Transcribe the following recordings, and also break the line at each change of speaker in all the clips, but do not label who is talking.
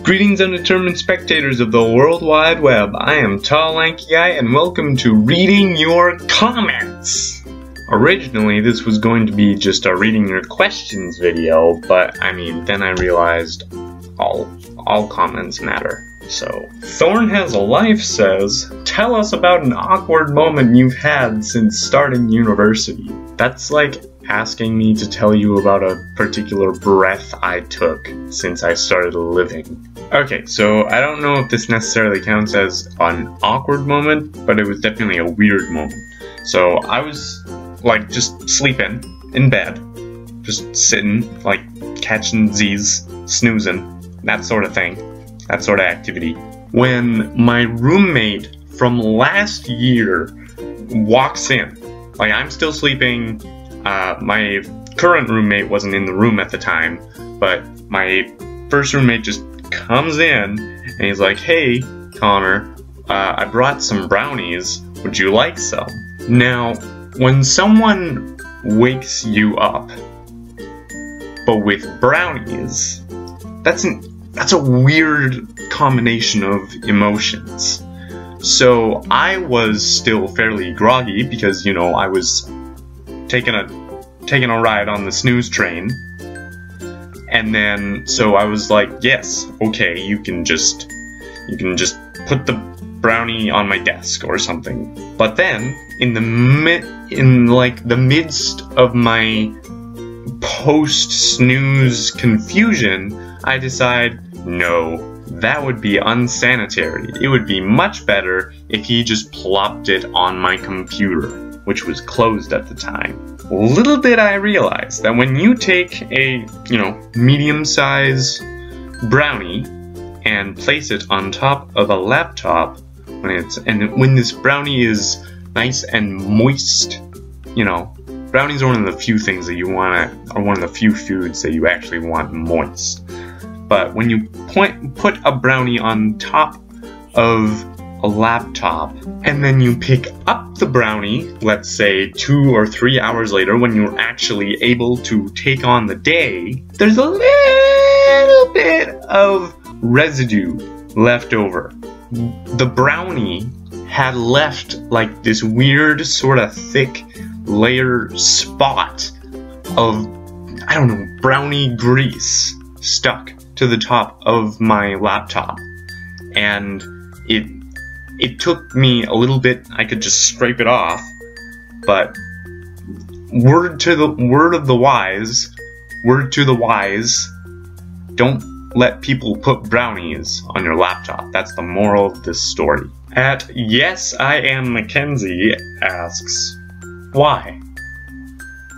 Greetings undetermined spectators of the World Wide Web. I am Tall Lanky Guy and welcome to Reading Your Comments! Originally this was going to be just a Reading Your Questions video, but then I realized all comments matter. So, Thorn Has a Life says, tell us about an awkward moment you've had since starting university. That's like asking me to tell you about a particular breath I took since I started living. Okay, so I don't know if this necessarily counts as an awkward moment, but it was definitely a weird moment. So I was just sleeping in bed, just sitting, catching Z's, snoozing, that sort of thing, that sort of activity, when my roommate from last year walks in. I'm still sleeping. My current roommate wasn't in the room at the time, but my first roommate just comes in and he's like, hey, Connor, I brought some brownies. Would you like some? Now, when someone wakes you up, but with brownies, that's a weird combination of emotions. So I was still fairly groggy because, I was taking a ride on the snooze train, and then so I was like, yes, okay, you can just put the brownie on my desk or something. But then in the midst of my post snooze confusion, I decide, no, that would be unsanitary. It would be much better if he just plopped it on my computer, which was closed at the time. Little did I realize that when you take a, medium-sized brownie and place it on top of a laptop, when this brownie is nice and moist, brownies are one of the few things that are one of the few foods that you actually want moist. But when you put a brownie on top of a laptop, and then you pick up the brownie, let's say 2 or 3 hours later, when you're actually able to take on the day, there's a little bit of residue left over. The brownie had left this weird sort of thick layer spot of, brownie grease stuck to the top of my laptop, and it took me a little bit. I could just scrape it off, but word to the wise, don't let people put brownies on your laptop. That's the moral of this story. At Yes I Am Mackenzie asks, why?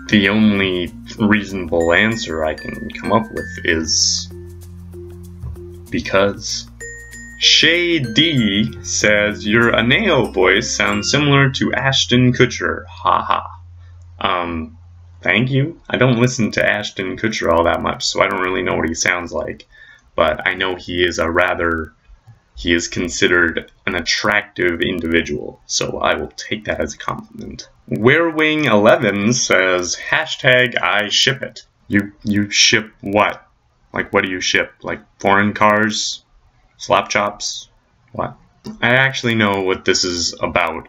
The only reasonable answer I can come up with is because. Shay D says, your Aneo voice sounds similar to Ashton Kutcher. Haha. Thank you. I don't listen to Ashton Kutcher all that much, so I don't really know what he sounds like. But I know he is considered an attractive individual, so I will take that as a compliment. Werewing11 says, hashtag I ship it. You ship what? What do you ship? Foreign cars? Slap chops? What? I actually know what this is about.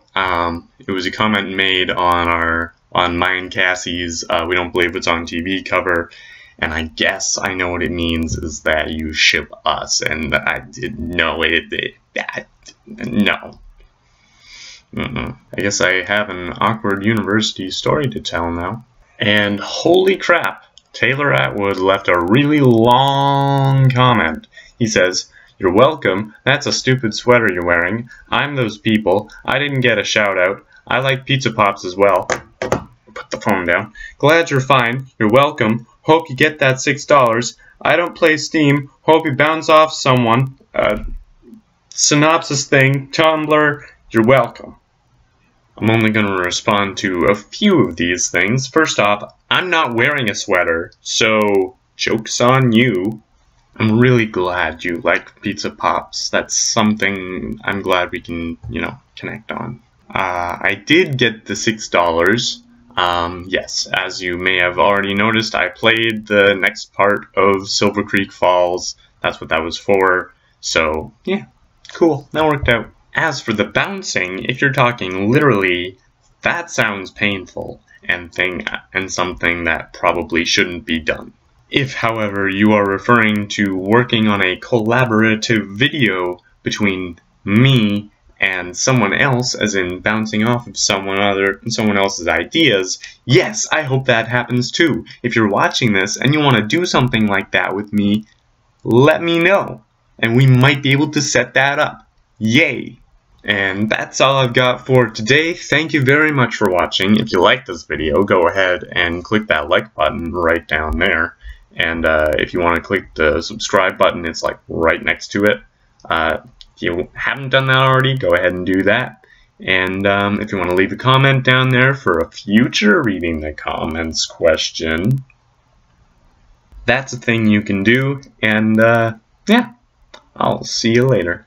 It was a comment made on mine Cassie's We Don't Believe It's on TV cover, and I guess I know what it means is that you ship us, and I didn't know no. I guess I have an awkward university story to tell now. And holy crap, Taylor Atwood left a really long comment. He says, you're welcome. That's a stupid sweater you're wearing. I'm those people. I didn't get a shout out. I like Pizza Pops as well. Put the phone down. Glad you're fine. You're welcome. Hope you get that $6. I don't play Steam. Hope you bounce off someone. Synopsis thing. Tumblr. You're welcome. I'm only going to respond to a few of these things. First off, I'm not wearing a sweater, so joke's on you. I'm really glad you like Pizza Pops. That's something I'm glad we can, connect on. I did get the $6. Yes, as you may have already noticed, I played the next part of Silver Creek Falls that's what that was for. So yeah, cool, that worked out. As for the bouncing, if you're talking literally, that sounds painful and something that probably shouldn't be done. If, however, you are referring to working on a collaborative video between me and someone else, as in bouncing off of someone else's ideas, yes, I hope that happens too. If you're watching this and you want to do something like that with me, let me know, and we might be able to set that up. Yay! And that's all I've got for today. Thank you very much for watching. If you like this video, go ahead and click that like button right down there. And if you want to click the subscribe button, it's like right next to it. If you haven't done that already, go ahead and do that. And if you want to leave a comment down there for a future Reading the Comments question, that's a thing you can do. And yeah, I'll see you later.